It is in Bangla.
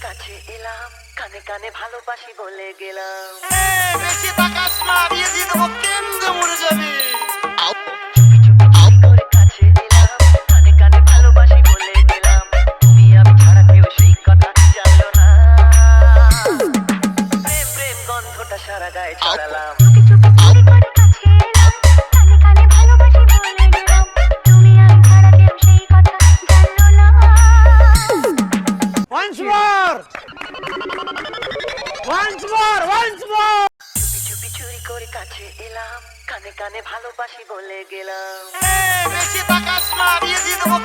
কাছে এলাম, কানে কানে ভালোবাসি বলে গেলাম। বেশি তাকাস না, দিয়ে দিয়ে দেবো, কেন্দ্রে মরে যাবি। চুপি চুপি চুরি করে কাছে এলাম, কানে কানে ভালোবাসি বলে গেলাম। তুমি আমি ছাড়া কেউ সেই কথা জানলো না। প্রেম প্রেম গন্ধটা সারা গায়ে ছড়ালাম। চুপি চুপি চুরি করে কাছে এলাম, কানে কানে ভালোবাসি বলে গেলাম। তুমি আমি ছাড়া কেউ সেই কথা জানলো না। Once more! Once more! Once more! চুপি চুপি চুরি করে কাছে এলাম, কানে কানে ভালোবাসি বলে গেলাম। বেশি তাকাস না, দিয়ে দিয়ে দেবো,